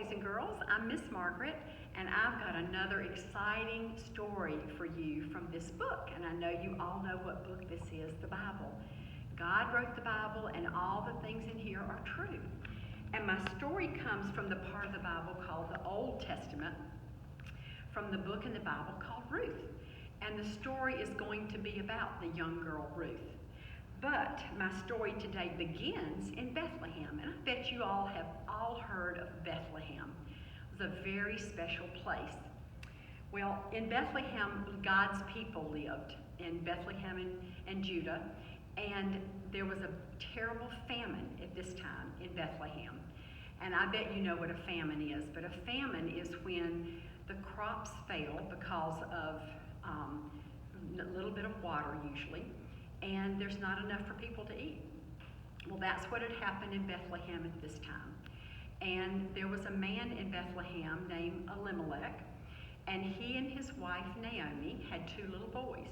boys and girls. I'm Miss Margaret, and I've got another exciting story for you from this book. And I know you all know what book this is, the Bible. God wrote the Bible, and all the things in here are true. And my story comes from the part of the Bible called the Old Testament, from the book in the Bible called Ruth. And the story is going to be about the young girl Ruth. But my story today begins in Bethlehem, and I bet you all have heard of Bethlehem. It was a very special place. Well, in Bethlehem, God's people lived in Bethlehem and Judah, and there was a terrible famine at this time in Bethlehem. And I bet you know what a famine is, but a famine is when the crops fail because of a little bit of water usually, and there's not enough for people to eat. Well, that's what had happened in Bethlehem at this time. And there was a man in Bethlehem named Elimelech, and he and his wife Naomi had 2 little boys.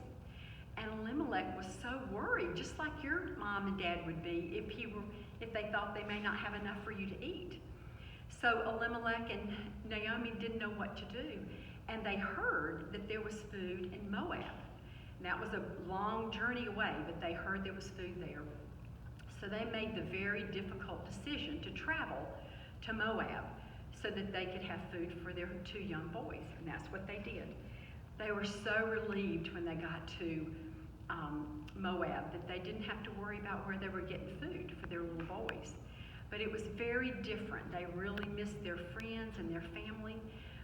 And Elimelech was so worried, just like your mom and dad would be if they thought they may not have enough for you to eat. So Elimelech and Naomi didn't know what to do, and they heard that there was food in Moab. And that was a long journey away, but they heard there was food there. So they made the very difficult decision to travel to Moab so that they could have food for their 2 young boys, and that's what they did. They were so relieved when they got to Moab that they didn't have to worry about where they were getting food for their little boys. But it was very different. They really missed their friends and their family,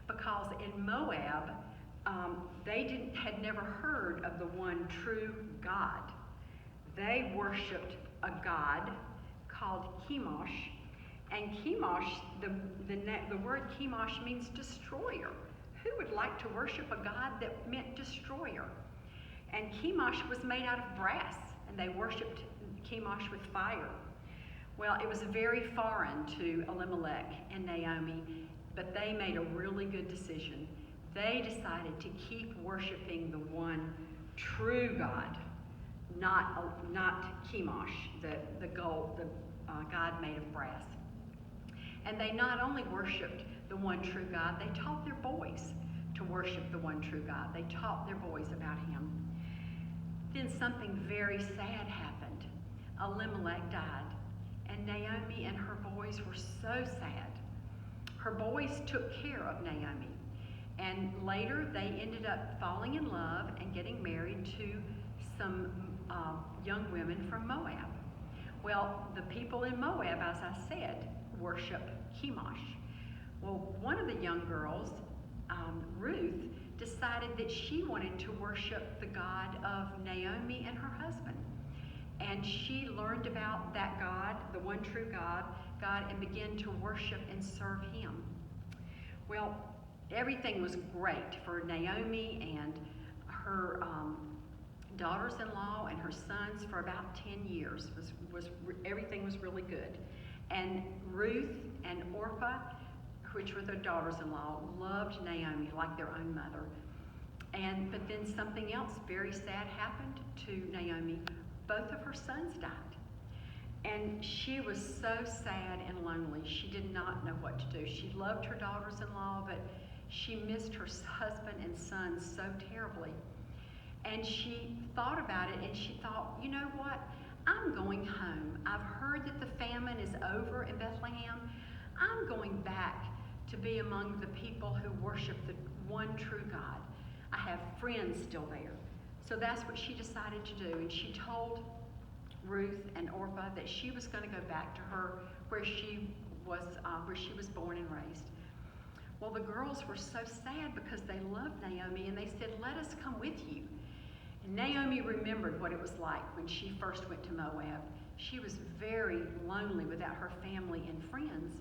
because in Moab, they had never heard of the one true God. They worshipped a god called Chemosh, and Chemosh, the word Chemosh means destroyer. Who would like to worship a god that meant destroyer? And Chemosh was made out of brass, and they worshipped Chemosh with fire. Well, it was very foreign to Elimelech and Naomi, but they made a really good decision. They decided to keep worshiping the one true God, not Chemosh, the god made of brass. And they not only worshipped the one true God, they taught their boys to worship the one true God. They taught their boys about him. Then something very sad happened. Elimelech died, and Naomi and her boys were so sad. Her boys took care of Naomi, and later they ended up falling in love and getting married to some young women from Moab. Well, the people in Moab, as I said, worship Chemosh. Well, one of the young girls, Ruth, decided that she wanted to worship the God of Naomi and her husband. And she learned about that God, the one true God, and began to worship and serve him. Well, everything was great for Naomi and her daughters-in-law and her sons for about 10 years. Everything was really good. And Ruth and Orpah, which were their daughters-in-law, loved Naomi like their own mother. But then something else very sad happened to Naomi. Both of her sons died. And she was so sad and lonely. She did not know what to do. She loved her daughters-in-law, but she missed her husband and sons so terribly. And she thought about it, and she thought, you know what? I'm going home. I've heard that the famine is over in Bethlehem. I'm going back to be among the people who worship the one true God. I have friends still there. So that's what she decided to do. And she told Ruth and Orpah that she was going to go back to where she was born and raised. Well, the girls were so sad because they loved Naomi, and they said, "Let us come with you." And Naomi remembered what it was like when she first went to Moab. She was very lonely without her family and friends.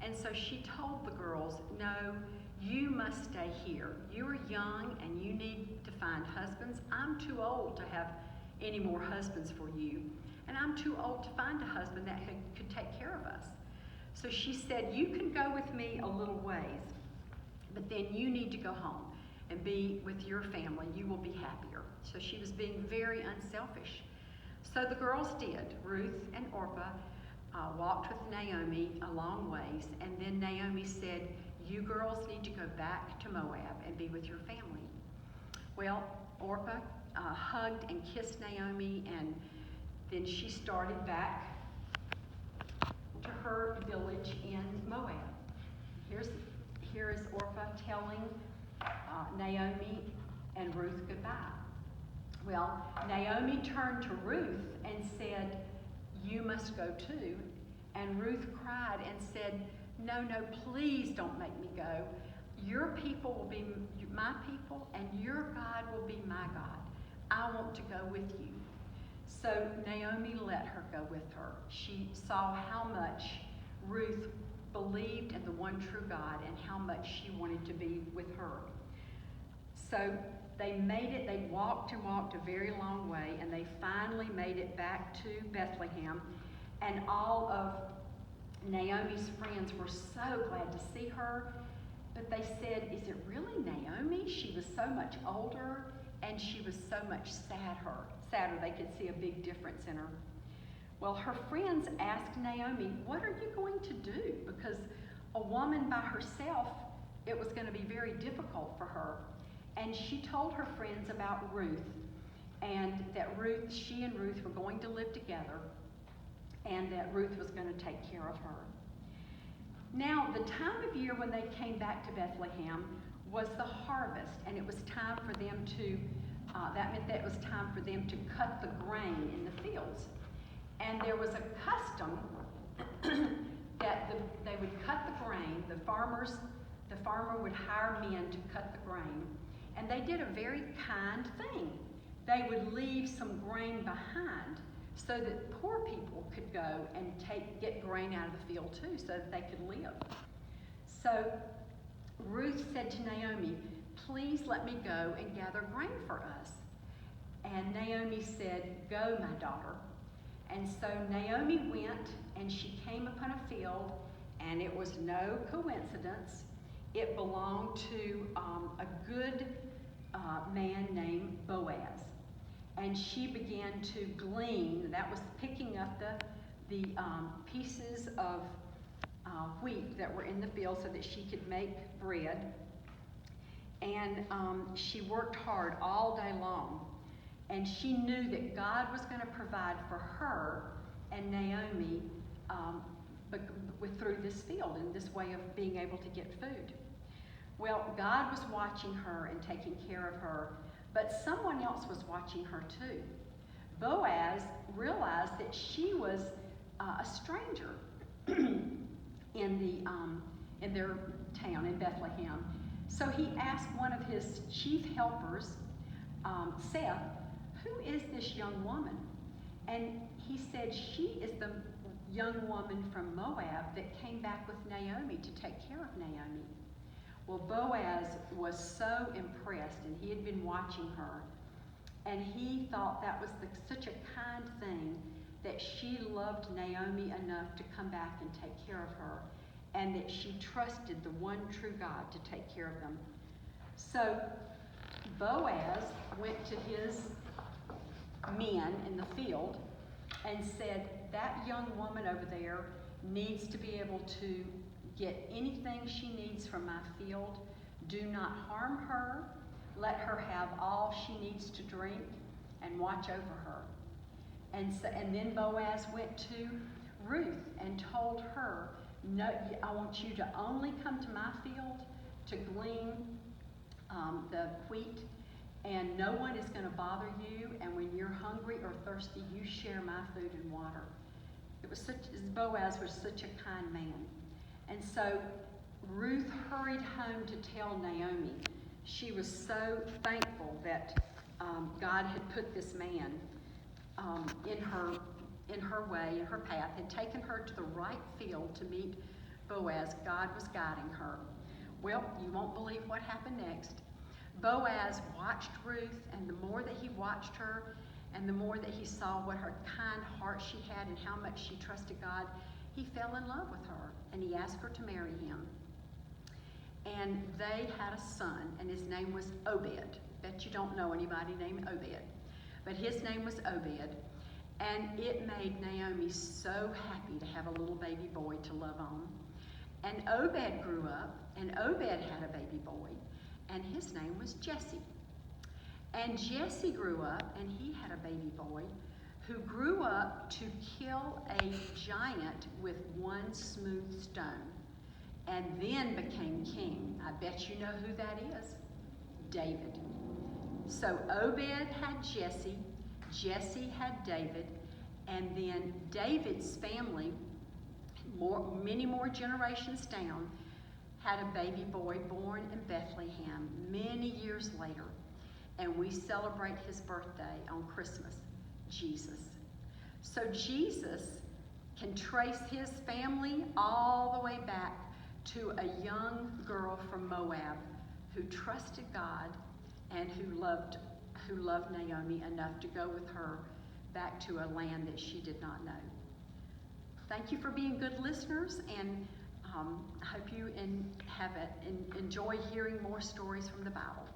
And so she told the girls, "No, you must stay here. You are young and you need to find husbands. I'm too old to have any more husbands for you. And I'm too old to find a husband that could take care of us." So she said, "You can go with me a little ways, but then you need to go home and be with your family. You will be happier." So she was being very unselfish. So the girls did. Ruth and Orpah walked with Naomi a long ways, and then Naomi said, "You girls need to go back to Moab and be with your family." Well, Orpah hugged and kissed Naomi, and then she started back to her village in Moab. Here is Orpah telling Naomi and Ruth goodbye. Well, Naomi turned to Ruth and said, "You must go too." And Ruth cried and said, "No, no, please don't make me go. Your people will be my people, and your God will be my God. I want to go with you." So Naomi let her go with her. She saw how much Ruth believed in the one true God and how much she wanted to be with her. So they made it. They walked and walked a very long way, and they finally made it back to Bethlehem. And all of Naomi's friends were so glad to see her. But they said, "Is it really Naomi? She was so much older, and she was so much sadder. They could see a big difference in her." Well, her friends asked Naomi, "What are you going to do?" Because a woman by herself, it was going to be very difficult for her. And she told her friends about Ruth, and that she and Ruth were going to live together, and that Ruth was going to take care of her. Now, the time of year when they came back to Bethlehem was the harvest, and it was time for them to, that meant that it was time for them to cut the grain in the fields. And there was a custom that they would cut the grain. The farmer would hire men to cut the grain, and they did a very kind thing. They would leave some grain behind so that poor people could go and get grain out of the field too, so that they could live. So Ruth said to Naomi, "Please let me go and gather grain for us." And Naomi said, "Go, my daughter." And so Naomi went, and she came upon a field, and it was no coincidence. It belonged to a good man named Boaz. And she began to glean. That was picking up the pieces of wheat that were in the field so that she could make bread. And she worked hard all day long. And she knew that God was going to provide for her and Naomi through this field and this way of being able to get food. Well, God was watching her and taking care of her, but someone else was watching her too. Boaz realized that she was a stranger in their town in Bethlehem. So he asked one of his chief helpers, Seth, "Who is this young woman?" And he said, "She is the young woman from Moab that came back with Naomi to take care of Naomi." Well, Boaz was so impressed, and he had been watching her, and he thought that was such a kind thing that she loved Naomi enough to come back and take care of her, and that she trusted the one true God to take care of them. So Boaz went to his men in the field and said, "That young woman over there needs to be able to get anything she needs from my field. Do not harm her. Let her have all she needs to drink, and watch over her." And then Boaz went to Ruth and told her, "No, I want you to only come to my field to glean the wheat, and no one is going to bother you. And when you're hungry or thirsty, you share my food and water." Boaz was such a kind man. And so Ruth hurried home to tell Naomi. She was so thankful that God had put this man in her way, in her path, had taken her to the right field to meet Boaz. God was guiding her. Well, you won't believe what happened next. Boaz watched Ruth, and the more that he watched her, and the more that he saw what her kind heart she had and how much she trusted God, he fell in love with her, and he asked her to marry him. And they had a son, and his name was Obed. Bet you don't know anybody named Obed. But his name was Obed. And it made Naomi so happy to have a little baby boy to love on. And Obed grew up, and Obed had a baby boy, and his name was Jesse. And Jesse grew up, and he had a baby boy who grew up to kill a giant with one smooth stone, and then became king. I bet you know who that is. David. So Obed had Jesse, Jesse had David, and then David's family, many more generations down, had a baby boy born in Bethlehem many years later. And we celebrate his birthday on Christmas, Jesus. So Jesus can trace his family all the way back to a young girl from Moab who trusted God and who loved Naomi enough to go with her back to a land that she did not know. Thank you for being good listeners, and I hope you enjoy hearing more stories from the Bible.